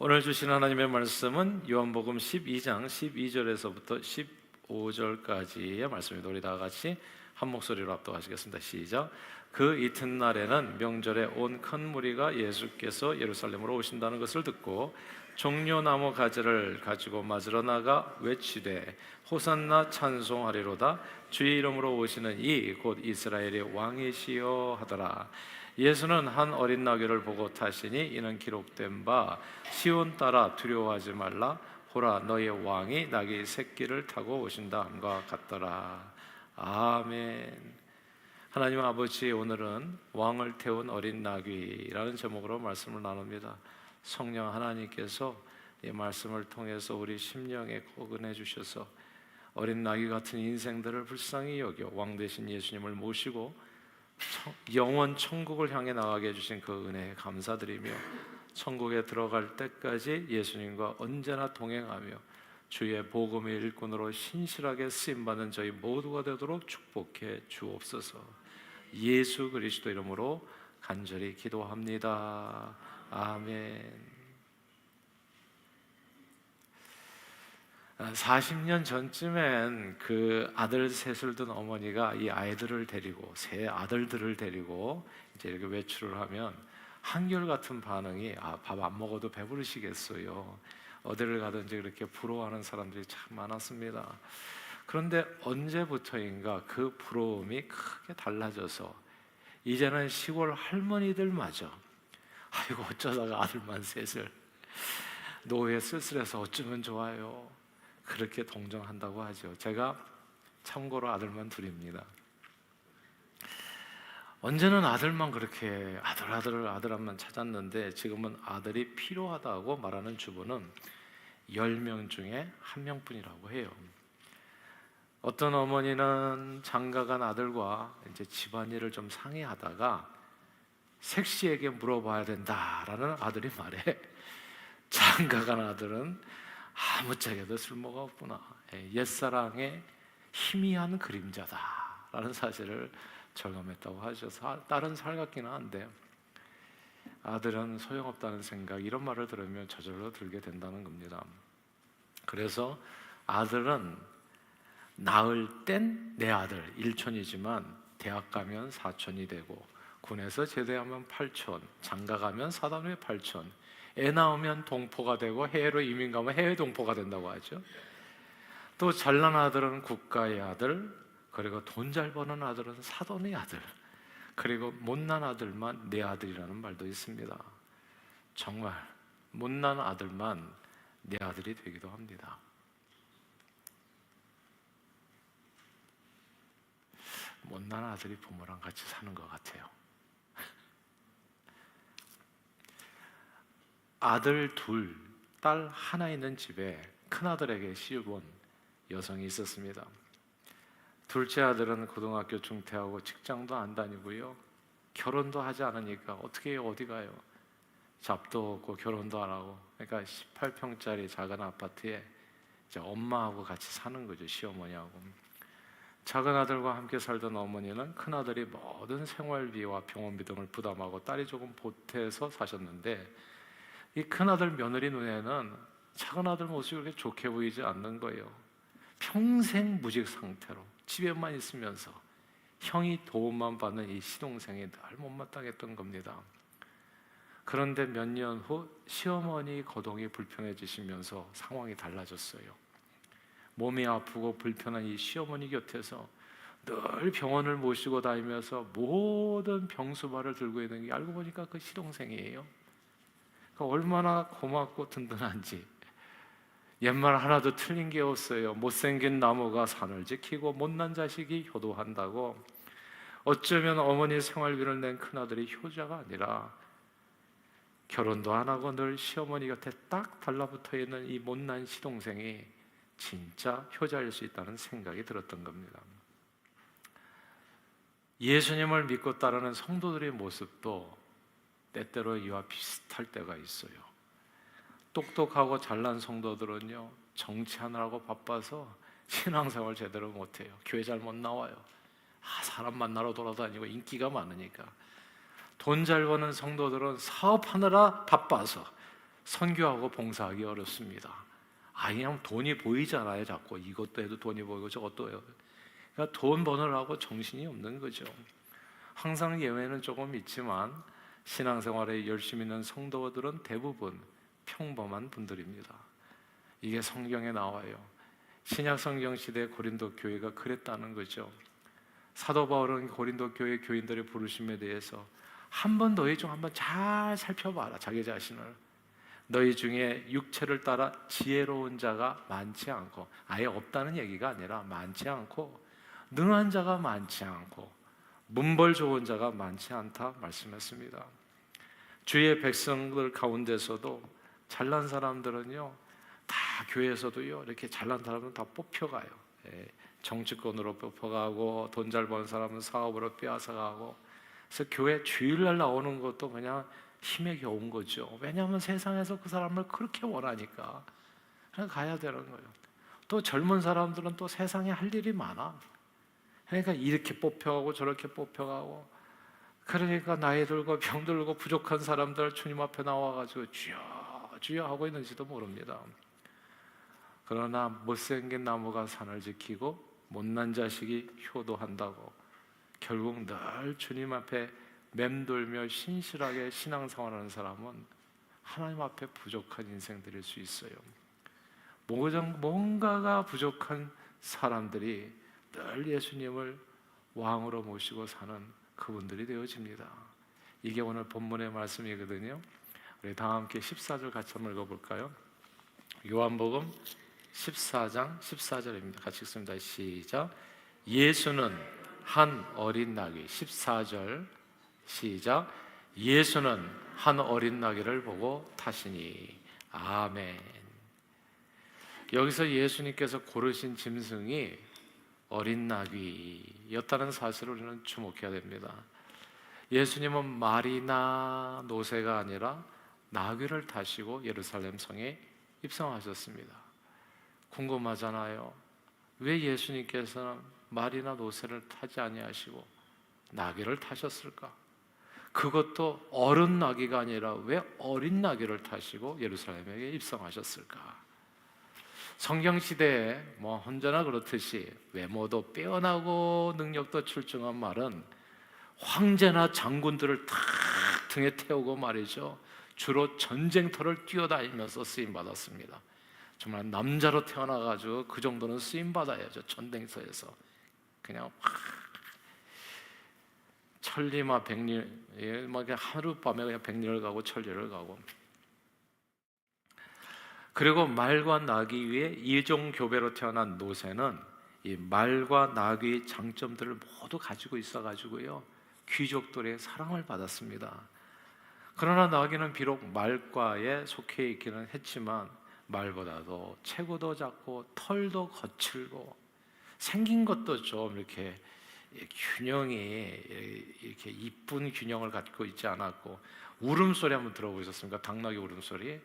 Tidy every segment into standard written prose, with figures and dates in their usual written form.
오늘 주신 하나님의 말씀은 요한복음 12장 12절에서부터 15절까지의 말씀입니다. 우리 다 같이 한 목소리로 합독하시겠습니다. 시작. 그 이튿날에는 명절에 온 큰 무리가 예수께서 예루살렘으로 오신다는 것을 듣고 종려나무 가지를 가지고 맞으러 나가 외치되 호산나 찬송하리로다. 주의 이름으로 오시는 이 곧 이스라엘의 왕이시여 하더라. 예수는 한 어린 나귀를 보고 타시니 이는 기록된 바 시온 따라 두려워하지 말라 보라 너의 왕이 나귀 새끼를 타고 오신다 함과 같더라. 아멘. 하나님 아버지, 오늘은 왕을 태운 어린 나귀라는 제목으로 말씀을 나눕니다. 성령 하나님께서 이 말씀을 통해서 우리 심령에 포근해 주셔서 어린 나귀 같은 인생들을 불쌍히 여겨 왕 되신 예수님을 모시고 영원 천국을 향해 나가게 해주신 그 은혜에 감사드리며 천국에 들어갈 때까지 예수님과 언제나 동행하며 주의 복음의 일꾼으로 신실하게 쓰임받는 저희 모두가 되도록 축복해 주옵소서. 예수 그리스도 이름으로 간절히 기도합니다. 아멘. 40년 전쯤엔 그 아들 셋을 둔 어머니가 이 아이들을 데리고 세 아들들을 데리고 이제 이렇게 외출을 하면 한결같은 반응이 밥 안 먹어도 배부르시겠어요. 어디를 가든지 그렇게 부러워하는 사람들이 참 많았습니다. 그런데 언제부터인가 그 부러움이 크게 달라져서 이제는 시골 할머니들마저 아이고 어쩌다가 아들만 셋을 노후에 쓸쓸해서 어쩌면 좋아요. 그렇게 동정한다고 하죠. 제가 참고로 아들만 둘입니다. 언제는 아들만 그렇게 아들만 찾았는데 지금은 아들이 필요하다고 말하는 주부는 10명 중에 1명뿐이라고 해요. 어떤 어머니는 장가간 아들과 이제 집안일을 좀 상의하다가 색시에게 물어봐야 된다라는 아들이 말해 장가간 아들은 아무짝에도 쓸모가 없구나. 옛사랑의 희미한 그림자다라는 사실을 절감했다고 하셔서 딸은 살갑기는 한데 아들은 소용없다는 생각, 이런 말을 들으면 저절로 들게 된다는 겁니다. 그래서 아들은 낳을 땐 내 아들 1촌이지만 대학 가면 4촌이 되고 군에서 제대하면 8촌, 장가 가면 사단후에 8촌, 애 낳으면 동포가 되고 해외로 이민 가면 해외 동포가 된다고 하죠. 또 잘난 아들은 국가의 아들, 그리고 돈 잘 버는 아들은 사돈의 아들, 그리고 못난 아들만 내 아들이라는 말도 있습니다. 정말 못난 아들만 내 아들이 되기도 합니다. 못난 아들이 부모랑 같이 사는 것 같아요. 아들 둘, 딸 하나 있는 집에 큰아들에게 시집온 여성이 있었습니다. 둘째 아들은 고등학교 중퇴하고 직장도 안 다니고요, 결혼도 하지 않으니까 어떻게 해요? 어디 가요? 잡도 없고 결혼도 안 하고, 그러니까 18평짜리 작은 아파트에 이제 엄마하고 같이 사는 거죠, 시어머니하고. 작은 아들과 함께 살던 어머니는 큰아들이 모든 생활비와 병원비 등을 부담하고 딸이 조금 보태서 사셨는데 이 큰아들 며느리 눈에는 작은아들 모습이 그렇게 좋게 보이지 않는 거예요. 평생 무직 상태로 집에만 있으면서 형이 도움만 받는 이 시동생이 늘 못마땅했던 겁니다. 그런데 몇 년 후 시어머니 거동이 불편해지시면서 상황이 달라졌어요. 몸이 아프고 불편한 이 시어머니 곁에서 늘 병원을 모시고 다니면서 모든 병수발을 들고 있는 게 알고 보니까 그 시동생이에요. 얼마나 고맙고 든든한지. 옛말 하나도 틀린 게 없어요. 못생긴 나무가 산을 지키고 못난 자식이 효도한다고. 어쩌면 어머니 생활비를 낸 큰아들이 효자가 아니라 결혼도 안 하고 늘 시어머니 곁에 딱 달라붙어 있는 이 못난 시동생이 진짜 효자일 수 있다는 생각이 들었던 겁니다. 예수님을 믿고 따르는 성도들의 모습도 때때로 이와 비슷할 때가 있어요. 똑똑하고 잘난 성도들은요, 정치하느라고 바빠서 신앙생활 제대로 못해요. 교회 잘 못 나와요. 사람 만나러 돌아다니고 인기가 많으니까. 돈 잘 버는 성도들은 사업하느라 바빠서 선교하고 봉사하기 어렵습니다. 그냥 돈이 보이잖아요. 자꾸 이것도 해도 돈이 보이고 저것도 해요. 그러니까 돈 버느라고 정신이 없는 거죠. 항상 예외는 조금 있지만 신앙생활에 열심히 있는 성도들은 대부분 평범한 분들입니다. 이게 성경에 나와요. 신약 성경 시대 고린도 교회가 그랬다는 거죠. 사도 바울은 고린도 교회 교인들의 부르심에 대해서 한번 너희 중 한번 잘 살펴봐라. 자기 자신을. 너희 중에 육체를 따라 지혜로운 자가 많지 않고, 아예 없다는 얘기가 아니라 많지 않고, 능한 자가 많지 않고, 문벌 좋은 자가 많지 않다 말씀했습니다. 주의 백성들 가운데서도 잘난 사람들은요, 다 교회에서도요, 이렇게 잘난 사람은 다 뽑혀가요. 정치권으로 뽑혀가고, 돈 잘 버는 사람은 사업으로 빼앗아가고. 그래서 교회 주일날 나오는 것도 그냥 힘에 겨운 거죠. 왜냐하면 세상에서 그 사람을 그렇게 원하니까 그냥 가야 되는 거예요. 또 젊은 사람들은 또 세상에 할 일이 많아. 그러니까 이렇게 뽑혀가고 저렇게 뽑혀가고, 그러니까 나이 들고 병 들고 부족한 사람들 주님 앞에 나와가지고 주여 주여 하고 있는지도 모릅니다. 그러나 못생긴 나무가 산을 지키고 못난 자식이 효도한다고, 결국 늘 주님 앞에 맴돌며 신실하게 신앙생활하는 사람은 하나님 앞에 부족한 인생들일 수 있어요. 뭔가가 부족한 사람들이 늘 예수님을 왕으로 모시고 사는 그분들이 되어집니다. 이게 오늘 본문의 말씀이거든요. 우리 다 함께 14절 같이 한번 읽어볼까요? 요한복음 14장 14절입니다. 같이 읽습니다. 시작. 예수는 한 어린 나귀. 14절 시작. 예수는 한 어린 나귀를 보고 타시니. 아멘. 여기서 예수님께서 고르신 짐승이 어린 나귀였다는 사실을 우리는 주목해야 됩니다. 예수님은 말이나 노새가 아니라 나귀를 타시고 예루살렘 성에 입성하셨습니다. 궁금하잖아요. 왜 예수님께서는 말이나 노새를 타지 아니하시고 나귀를 타셨을까? 그것도 어른 나귀가 아니라 왜 어린 나귀를 타시고 예루살렘에 입성하셨을까? 성경시대에 언제나 그렇듯이 외모도 빼어나고 능력도 출중한 말은 황제나 장군들을 탁 등에 태우고 말이죠, 주로 전쟁터를 뛰어다니면서 쓰임받았습니다. 정말 남자로 태어나가지고 그 정도는 쓰임받아야죠. 전쟁터에서 그냥 천리마 백리, 하룻밤에 그냥 백리를 가고 천리를 가고. 그리고 말과 나귀 위에 이종교배로 태어난 노새는 이 말과 나귀의 장점들을 모두 가지고 있어가지고요, 귀족들의 사랑을 받았습니다. 그러나 나귀는 비록 말과에 속해 있기는 했지만 말보다도 체구도 작고 털도 거칠고 생긴 것도 좀 이렇게 균형이 이렇게 이쁜 균형을 갖고 있지 않았고, 울음소리 한번 들어보셨습니까? 당나귀 울음소리.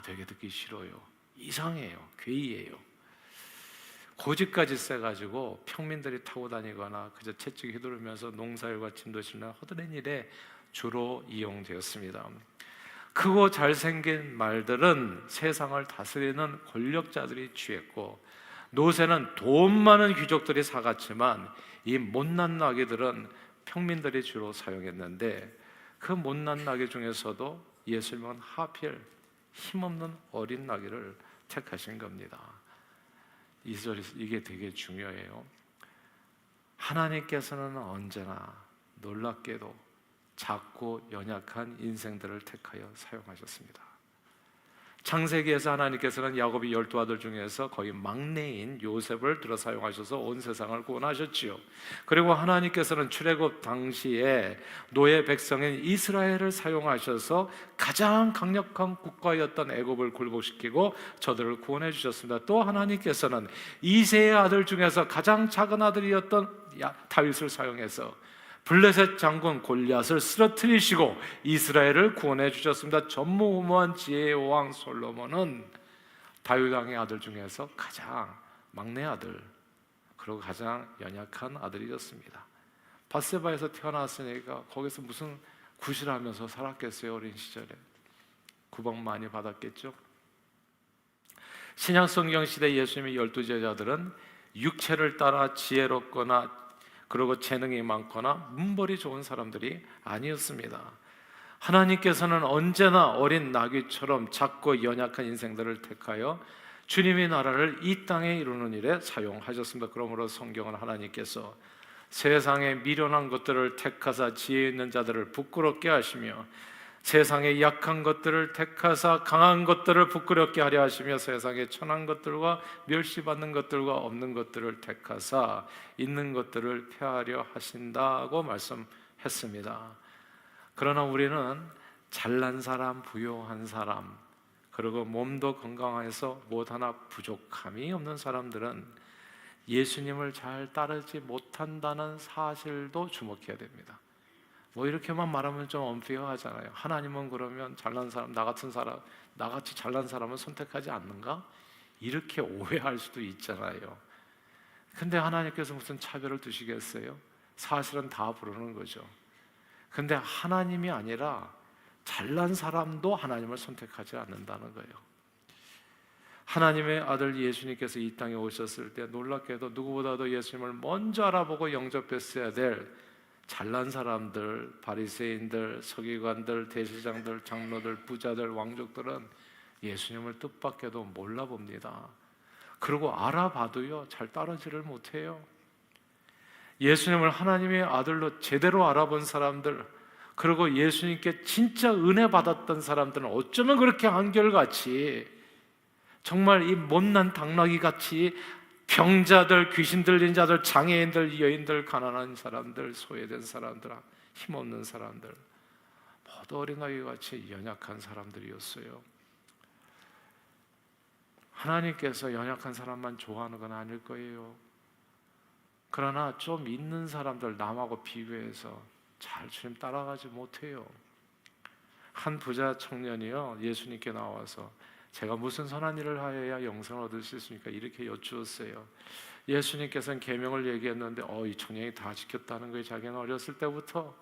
되게 듣기 싫어요. 이상해요. 괴이해요. 고집까지 세가지고 평민들이 타고 다니거나 그저 채찍 휘두르면서 농사일과 짐도 싣는 허드렛 일에 주로 이용되었습니다. 크고 잘생긴 말들은 세상을 다스리는 권력자들이 취했고, 노새는 돈 많은 귀족들이 사갔지만 이 못난 나귀들은 평민들이 주로 사용했는데, 그 못난 나귀 중에서도 예수님은 하필 힘없는 어린 나귀를 택하신 겁니다. 이게 되게 중요해요. 하나님께서는 언제나 놀랍게도 작고 연약한 인생들을 택하여 사용하셨습니다. 창세기에서 하나님께서는 야곱이 12아들 중에서 거의 막내인 요셉을 들어 사용하셔서 온 세상을 구원하셨지요. 그리고 하나님께서는 출애굽 당시에 노예 백성인 이스라엘을 사용하셔서 가장 강력한 국가였던 애굽을 굴복시키고 저들을 구원해 주셨습니다. 또 하나님께서는 이새의 아들 중에서 가장 작은 아들이었던 다윗을 사용해서 블레셋 장군 골리앗을 쓰러뜨리시고 이스라엘을 구원해 주셨습니다. 전무후무한 지혜의 왕 솔로몬은 다윗 왕의 아들 중에서 가장 막내 아들, 그리고 가장 연약한 아들이었습니다. 밧세바에서 태어났으니까 거기서 무슨 구실하면서 살았겠어요, 어린 시절에. 구박 많이 받았겠죠. 신약 성경 시대 예수님의 12제자들은 육체를 따라 지혜롭거나 그리고 재능이 많거나 문벌이 좋은 사람들이 아니었습니다. 하나님께서는 언제나 어린 나귀처럼 작고 연약한 인생들을 택하여 주님의 나라를 이 땅에 이루는 일에 사용하셨습니다. 그러므로 성경은 하나님께서 세상의 미련한 것들을 택하사 지혜 있는 자들을 부끄럽게 하시며 세상의 약한 것들을 택하사 강한 것들을 부끄럽게 하려 하시며 세상의 천한 것들과 멸시받는 것들과 없는 것들을 택하사 있는 것들을 폐하려 하신다고 말씀했습니다. 그러나 우리는 잘난 사람, 부유한 사람, 그리고 몸도 건강해서 무엇 하나 부족함이 없는 사람들은 예수님을 잘 따르지 못한다는 사실도 주목해야 됩니다. 뭐 이렇게만 말하면 좀 언페어하잖아요. 하나님은 그러면 잘난 사람, 나 같은 사람, 나같이 잘난 사람은 선택하지 않는가? 이렇게 오해할 수도 있잖아요. 근데 하나님께서 무슨 차별을 두시겠어요? 사실은 다 부르는 거죠. 근데 하나님이 아니라 잘난 사람도 하나님을 선택하지 않는다는 거예요. 하나님의 아들 예수님께서 이 땅에 오셨을 때 놀랍게도 누구보다도 예수님을 먼저 알아보고 영접했어야 될 잘난 사람들, 바리새인들, 서기관들, 대제사장들, 장로들, 부자들, 왕족들은 예수님을 뜻밖에도 몰라봅니다. 그리고 알아봐도요, 잘 따르지를 못해요. 예수님을 하나님의 아들로 제대로 알아본 사람들, 그리고 예수님께 진짜 은혜 받았던 사람들은 어쩌면 그렇게 한결같이 정말 이 못난 당나귀같이 병자들, 귀신 들린 자들, 장애인들, 여인들, 가난한 사람들, 소외된 사람들, 힘없는 사람들 모두 어린아이같이 연약한 사람들이었어요. 하나님께서 연약한 사람만 좋아하는 건 아닐 거예요. 그러나 좀 있는 사람들 남하고 비교해서 잘 주님 따라가지 못해요. 한 부자 청년이요, 예수님께 나와서 제가 무슨 선한 일을 하여야 영생을 얻을 수 있습니까? 이렇게 여쭈었어요. 예수님께서는 계명을 얘기했는데 이 청년이 다 지켰다는 거예요. 자기는 어렸을 때부터.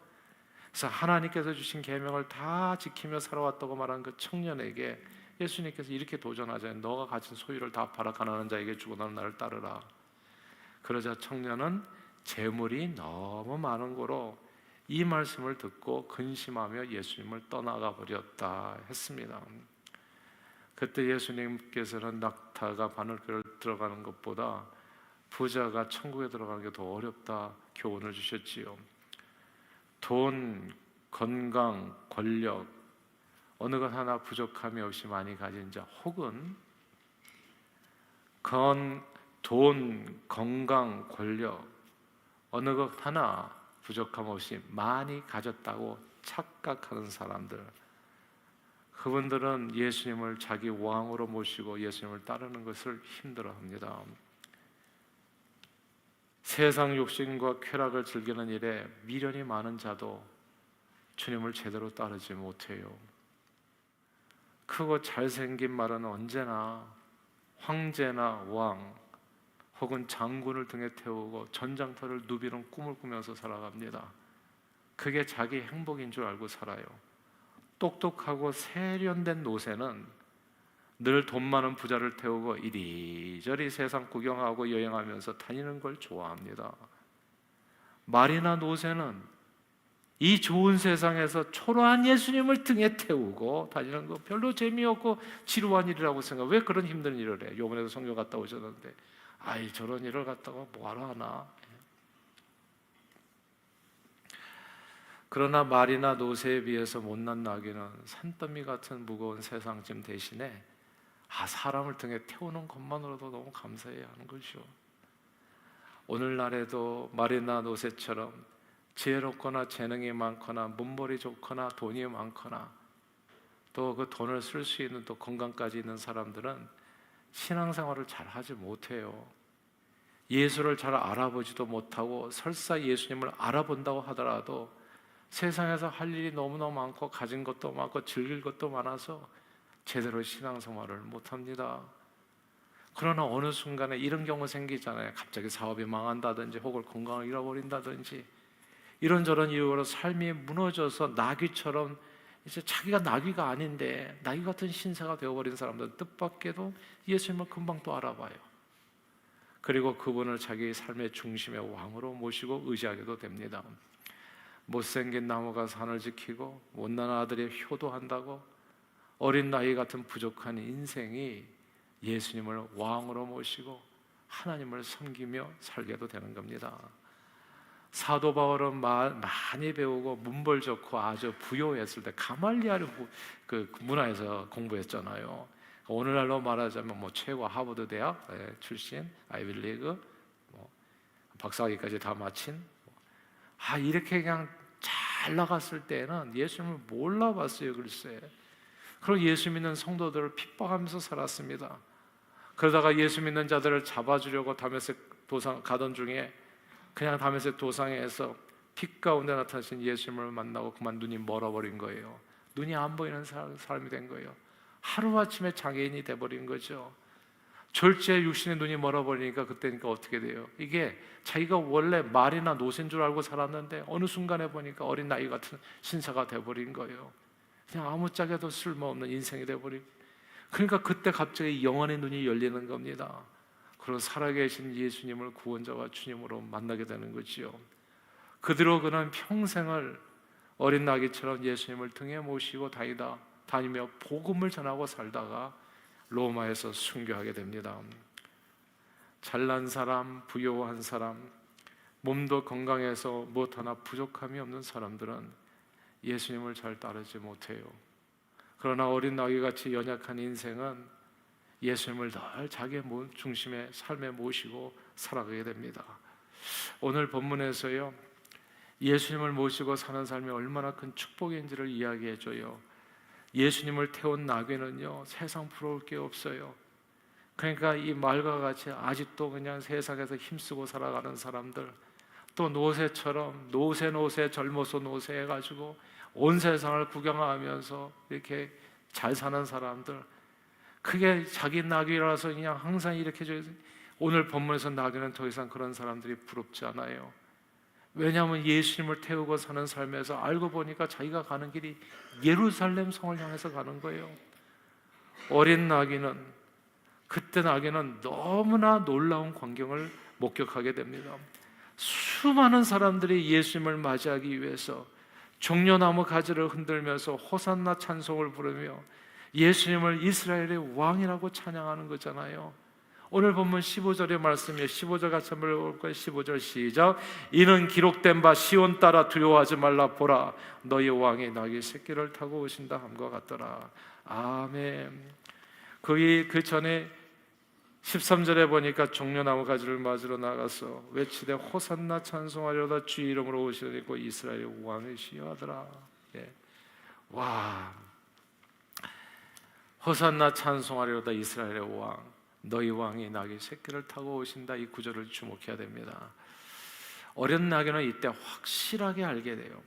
그래서 하나님께서 주신 계명을 다 지키며 살아왔다고 말한 그 청년에게 예수님께서 이렇게 도전하잖아요. 너가 가진 소유를 다 팔아 가난한 자에게 주고 너는 나를 따르라. 그러자 청년은 재물이 너무 많은 거로 이 말씀을 듣고 근심하며 예수님을 떠나가 버렸다 했습니다. 그때 예수님께서는 낙타가 바늘귀를 들어가는 것보다 부자가 천국에 들어가는 게 더 어렵다 교훈을 주셨지요. 돈, 건강, 권력 어느 것 하나 부족함이 없이 많이 가진 자, 혹은 돈, 건강, 권력 어느 것 하나 부족함 없이 많이 가졌다고 착각하는 사람들, 그분들은 예수님을 자기 왕으로 모시고 예수님을 따르는 것을 힘들어합니다. 세상 욕심과 쾌락을 즐기는 일에 미련이 많은 자도 주님을 제대로 따르지 못해요. 크고 잘생긴 말은 언제나 황제나 왕 혹은 장군을 등에 태우고 전장터를 누비는 꿈을 꾸면서 살아갑니다. 그게 자기 행복인 줄 알고 살아요. 똑똑하고 세련된 노새는 늘 돈 많은 부자를 태우고 이리저리 세상 구경하고 여행하면서 다니는 걸 좋아합니다. 말이나 노새는 이 좋은 세상에서 초라한 예수님을 등에 태우고 다니는 거 별로 재미없고 지루한 일이라고 생각. 왜 그런 힘든 일을 해? 요번에도 성경 갔다 오셨는데 저런 일을 갖다가 뭐하러 하나? 그러나 말이나 노새에 비해서 못난 나귀는 산더미 같은 무거운 세상짐 대신에 사람을 등에 태우는 것만으로도 너무 감사해야 하는 것이죠. 오늘날에도 말이나 노새처럼 지혜롭거나 재능이 많거나 문벌이 좋거나 돈이 많거나 또 그 돈을 쓸 수 있는 또 건강까지 있는 사람들은 신앙생활을 잘 하지 못해요. 예수를 잘 알아보지도 못하고 설사 예수님을 알아본다고 하더라도 세상에서 할 일이 너무너무 많고 가진 것도 많고 즐길 것도 많아서 제대로 신앙생활을 못합니다. 그러나 어느 순간에 이런 경우 생기잖아요. 갑자기 사업이 망한다든지 혹은 건강을 잃어버린다든지 이런저런 이유로 삶이 무너져서 나귀처럼 이제 자기가 나귀가 아닌데 나귀 같은 신사가 되어버린 사람들은 뜻밖에도 예수님을 금방 또 알아봐요. 그리고 그분을 자기 삶의 중심의 왕으로 모시고 의지하게도 됩니다. 못생긴 나무가 산을 지키고 못난 아들이 효도한다고 어린 나이 같은 부족한 인생이 예수님을 왕으로 모시고 하나님을 섬기며 살게도 되는 겁니다. 사도 바울은 많이 배우고 문벌 좋고 아주 부유했을 때 가말리아를 그 문화에서 공부했잖아요. 오늘날로 말하자면 뭐 최고 하버드 대학 출신, 아이비리그, 박사학위까지 다 마친, 이렇게 그냥 잘 나갔을 때는 예수님을 몰라봤어요, 글쎄. 그리고 예수 믿는 성도들을 핍박하면서 살았습니다. 그러다가 예수 믿는 자들을 잡아주려고 다메섹 도상 가던 중에 그냥 다메섹 도상에서 빛 가운데 나타나신 예수님을 만나고 그만 눈이 멀어버린 거예요. 눈이 안 보이는 사람이 된 거예요. 하루아침에 장애인이 돼버린 거죠. 졸지에 육신의 눈이 멀어버리니까 그때니까 어떻게 돼요? 이게 자기가 원래 말이나 노새인 줄 알고 살았는데 어느 순간에 보니까 어린 나이 같은 신사가 돼버린 거예요. 그냥 아무짝에도 쓸모없는 인생이 돼버리고, 그러니까 그때 갑자기 영혼의 눈이 열리는 겁니다. 그리고 살아계신 예수님을 구원자와 주님으로 만나게 되는 거지요. 그대로 그는 평생을 어린 나귀처럼 예수님을 등에 모시고 다니며 복음을 전하고 살다가 로마에서 순교하게 됩니다. 잘난 사람, 부유한 사람, 몸도 건강해서 무엇 하나 부족함이 없는 사람들은 예수님을 잘 따르지 못해요. 그러나 어린 나귀같이 연약한 인생은 예수님을 늘 자기의 중심의 삶에 모시고 살아가게 됩니다. 오늘 본문에서요, 예수님을 모시고 사는 삶이 얼마나 큰 축복인지를 이야기해줘요. 예수님을 태운 나귀는요, 세상 부러울 게 없어요. 그러니까 이 말과 같이 아직도 그냥 세상에서 힘쓰고 살아가는 사람들, 또 노새처럼 노새 젊어서 노새 해가지고 온 세상을 구경하면서 이렇게 잘 사는 사람들, 그게 자기 나귀라서 그냥 항상 이렇게 오늘 본문에서 나귀는 더 이상 그런 사람들이 부럽지 않아요. 왜냐하면 예수님을 태우고 사는 삶에서 알고 보니까 자기가 가는 길이 예루살렘 성을 향해서 가는 거예요. 어린 나귀는, 그때 나귀는 너무나 놀라운 광경을 목격하게 됩니다. 수많은 사람들이 예수님을 맞이하기 위해서 종려나무 가지를 흔들면서 호산나 찬송을 부르며 예수님을 이스라엘의 왕이라고 찬양하는 거잖아요. 오늘 본문 15절의 말씀이에요. 15절 같이 한번 읽어볼까요? 15절 시작. 이는 기록된 바 시온 따라 두려워하지 말라. 보라, 너희 왕이 나귀 새끼를 타고 오신다 함과 같더라. 아멘. 그 전에 13절에 보니까 종려나무 가지를 맞으러 나가서 외치되 호산나 찬송하려다 주 이름으로 오시리니 이스라엘의 왕이시여 하더라. 예. 와, 호산나 찬송하려다 이스라엘의 왕, 너희 왕이 나귀 새끼를 타고 오신다. 이 구절을 주목해야 됩니다. 어린 나귀는 이때 확실하게 알게 돼요.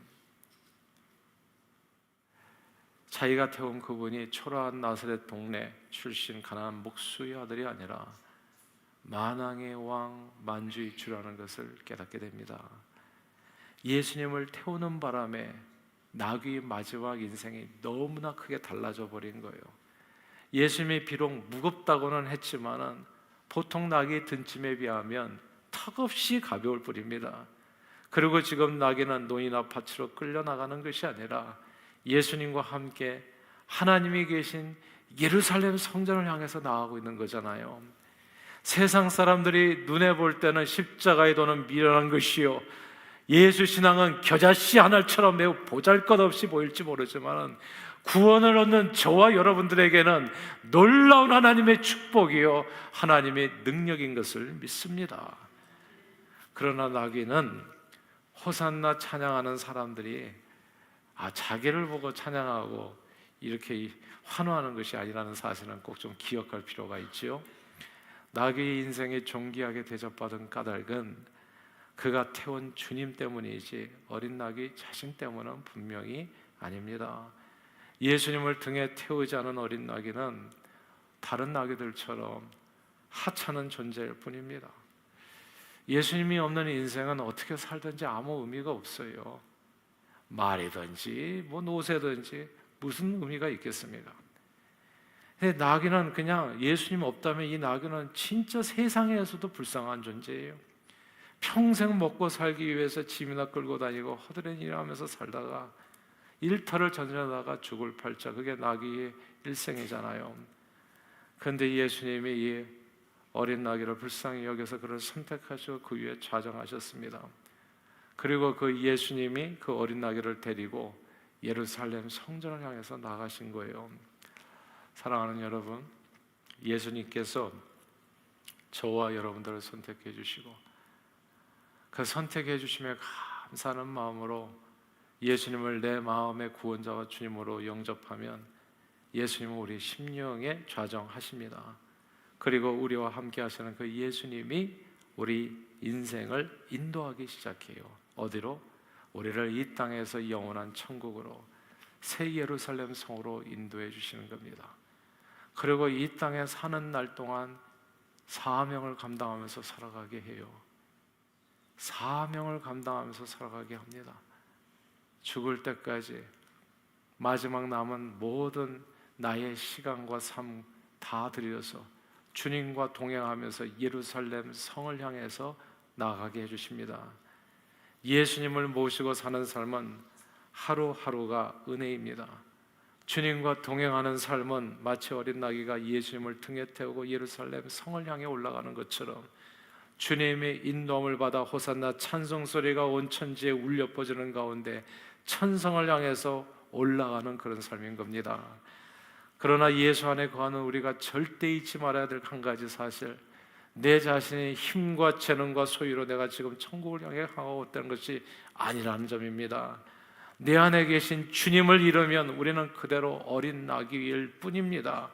자기가 태운 그분이 초라한 나사렛 동네 출신 가나안 목수의 아들이 아니라 만왕의 왕 만주의 주라는 것을 깨닫게 됩니다. 예수님을 태우는 바람에 나귀의 마지막 인생이 너무나 크게 달라져 버린 거예요. 예수님이 비록 무겁다고는 했지만은 보통 나귀의 등짐에 비하면 턱없이 가벼울 뿐입니다. 그리고 지금 나귀는 노이나 밭으로 끌려나가는 것이 아니라 예수님과 함께 하나님이 계신 예루살렘 성전을 향해서 나아가고 있는 거잖아요. 세상 사람들이 눈에 볼 때는 십자가의 도는 미련한 것이요, 예수 신앙은 겨자씨 한 알처럼 매우 보잘것없이 보일지 모르지만 구원을 얻는 저와 여러분들에게는 놀라운 하나님의 축복이요, 하나님의 능력인 것을 믿습니다. 그러나 나귀는 호산나 찬양하는 사람들이 자기를 보고 찬양하고 이렇게 환호하는 것이 아니라는 사실은 꼭 좀 기억할 필요가 있지요. 나귀의 인생에 존귀하게 대접받은 까닭은 그가 태운 주님 때문이지 어린 나귀 자신 때문은 분명히 아닙니다. 예수님을 등에 태우지 않은 어린 나귀는 다른 나귀들처럼 하찮은 존재일 뿐입니다. 예수님이 없는 인생은 어떻게 살든지 아무 의미가 없어요. 말이든지 노새든지 무슨 의미가 있겠습니까? 근데 나귀는 그냥 예수님 없다면 이 나귀는 진짜 세상에서도 불쌍한 존재예요. 평생 먹고 살기 위해서 짐이나 끌고 다니고 허드렛 일하면서 살다가 일터를 전전하다가 죽을 팔자, 그게 나귀의 일생이잖아요. 그런데 예수님이 이 어린 나귀를 불쌍히 여겨서 그를 선택하시고 그 위에 좌정하셨습니다. 그리고 그 예수님이 그 어린 나귀를 데리고 예루살렘 성전을 향해서 나가신 거예요. 사랑하는 여러분, 예수님께서 저와 여러분들을 선택해 주시고 그 선택해 주심에 감사하는 마음으로 예수님을 내 마음의 구원자와 주님으로 영접하면 예수님은 우리 심령에 좌정하십니다. 그리고 우리와 함께 하시는 그 예수님이 우리 인생을 인도하기 시작해요. 어디로? 우리를 이 땅에서 영원한 천국으로, 새 예루살렘 성으로 인도해 주시는 겁니다. 그리고 이 땅에 사는 날 동안 사명을 감당하면서 살아가게 해요. 사명을 감당하면서 살아가게 합니다. 죽을 때까지 마지막 남은 모든 나의 시간과 삶 다 들여서 주님과 동행하면서 예루살렘 성을 향해서 나아가게 해주십니다. 예수님을 모시고 사는 삶은 하루하루가 은혜입니다. 주님과 동행하는 삶은 마치 어린 나귀가 예수님을 등에 태우고 예루살렘 성을 향해 올라가는 것처럼 주님의 인도함을 받아 호산나 찬송 소리가 온 천지에 울려 퍼지는 가운데 천성을 향해서 올라가는 그런 삶인 겁니다. 그러나 예수 안에 거하는 우리가 절대 잊지 말아야 될 한 가지 사실, 내 자신의 힘과 재능과 소유로 내가 지금 천국을 향해 가고 있다는 것이 아니라는 점입니다. 내 안에 계신 주님을 잃으면 우리는 그대로 어린 나귀일 뿐입니다.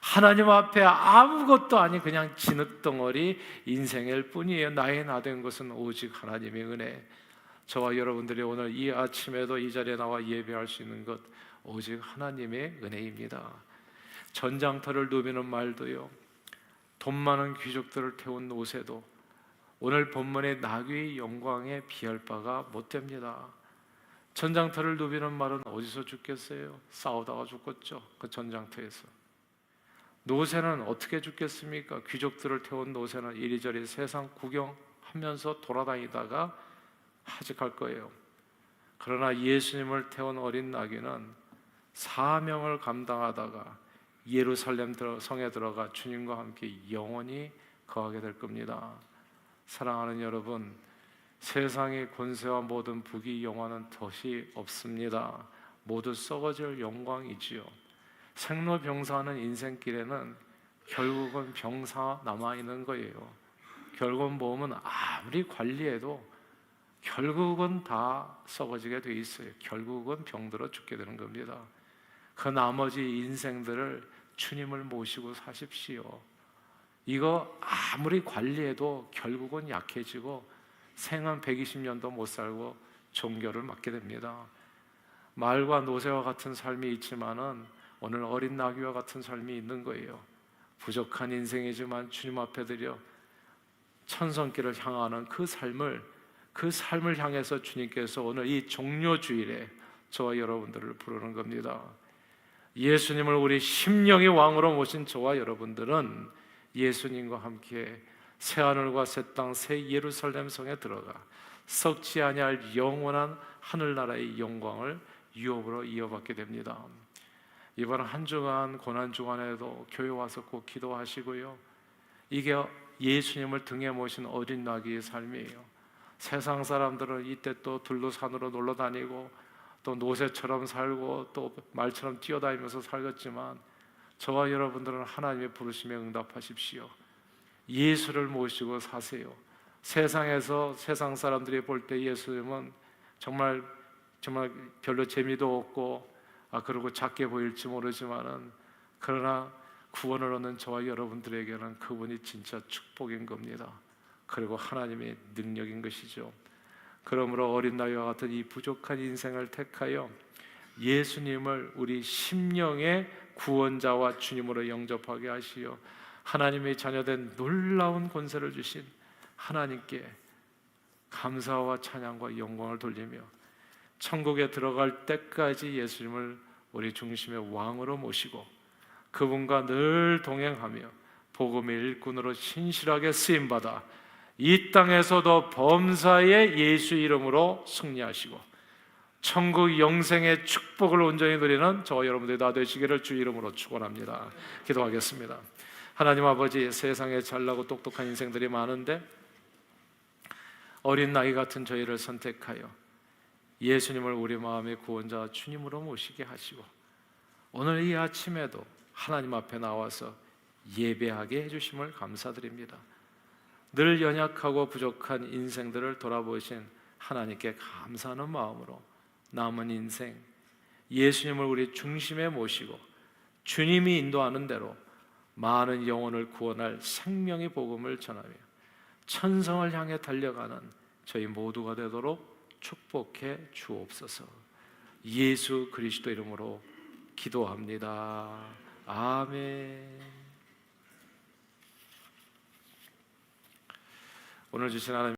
하나님 앞에 아무것도 아닌 그냥 진흙덩어리 인생일 뿐이에요. 나의 나 된 것은 오직 하나님의 은혜. 저와 여러분들이 오늘 이 아침에도 이 자리에 나와 예배할 수 있는 것 오직 하나님의 은혜입니다. 전장터를 누비는 말도요, 돈 많은 귀족들을 태운 노새도 오늘 본문의 나귀의 영광에 비할 바가 못 됩니다. 전장터를 누비는 말은 어디서 죽겠어요? 싸우다가 죽겠죠. 그 전장터에서. 노새는 어떻게 죽겠습니까? 귀족들을 태운 노새는 이리저리 세상 구경하면서 돌아다니다가 하직할 거예요. 그러나 예수님을 태운 어린 나귀는 사명을 감당하다가 예루살렘 성에 들어가 주님과 함께 영원히 거하게 될 겁니다. 사랑하는 여러분, 세상의 권세와 모든 부귀 영화는 덫이 없습니다. 모두 썩어질 영광이지요. 생로병사하는 인생길에는 결국은 병사 남아있는 거예요. 결국은 몸은 아무리 관리해도 결국은 다 썩어지게 돼 있어요. 결국은 병들어 죽게 되는 겁니다. 그 나머지 인생들을 주님을 모시고 사십시오. 이거 아무리 관리해도 결국은 약해지고 생은 120년도 못 살고 종교를 맡게 됩니다. 말과 노새와 같은 삶이 있지만은 오늘 어린 나귀와 같은 삶이 있는 거예요. 부족한 인생이지만 주님 앞에 드려 천성길을 향하는 그 삶을 향해서 주님께서 오늘 이 종료주일에 저와 여러분들을 부르는 겁니다. 예수님을 우리 심령의 왕으로 모신 저와 여러분들은 예수님과 함께 새하늘과 새 땅 새 예루살렘 성에 들어가 썩지 아니할 영원한 하늘나라의 영광을 유업으로 이어받게 됩니다. 이번 한 주간 고난 주간에도 교회 와서 꼭 기도하시고요. 이게 예수님을 등에 모신 어린 나귀의 삶이에요. 세상 사람들은 이때 또 둘로산으로 놀러 다니고 또 노새처럼 살고 또 말처럼 뛰어다니면서 살겠지만 저와 여러분들은 하나님의 부르심에 응답하십시오. 예수를 모시고 사세요. 세상에서 세상 사람들이 볼 때 예수님은 정말 별로 재미도 없고 그리고 작게 보일지 모르지만은 그러나 구원을 얻는 저와 여러분들에게는 그분이 진짜 축복인 겁니다. 그리고 하나님의 능력인 것이죠. 그러므로 어린 나귀와 같은 이 부족한 인생을 택하여 예수님을 우리 심령의 구원자와 주님으로 영접하게 하시어 하나님의 자녀된 놀라운 권세를 주신 하나님께 감사와 찬양과 영광을 돌리며 천국에 들어갈 때까지 예수님을 우리 중심의 왕으로 모시고 그분과 늘 동행하며 복음의 일꾼으로 신실하게 쓰임받아 이 땅에서도 범사에 예수 이름으로 승리하시고 천국 영생의 축복을 온전히 누리는 저와 여러분들이 다 되시기를 주 이름으로 축원합니다. 기도하겠습니다. 하나님 아버지, 세상에 잘나고 똑똑한 인생들이 많은데 어린 나이 같은 저희를 선택하여 예수님을 우리 마음의 구원자 주님으로 모시게 하시고 오늘 이 아침에도 하나님 앞에 나와서 예배하게 해주심을 감사드립니다. 늘 연약하고 부족한 인생들을 돌아보신 하나님께 감사하는 마음으로 남은 인생 예수님을 우리 중심에 모시고 주님이 인도하는 대로 많은 영혼을 구원할 생명의 복음을 전하며 천성을 향해 달려가는 저희 모두가 되도록 축복해 주옵소서. 예수 그리스도 이름으로 기도합니다. 아멘. 오늘 주신 하나님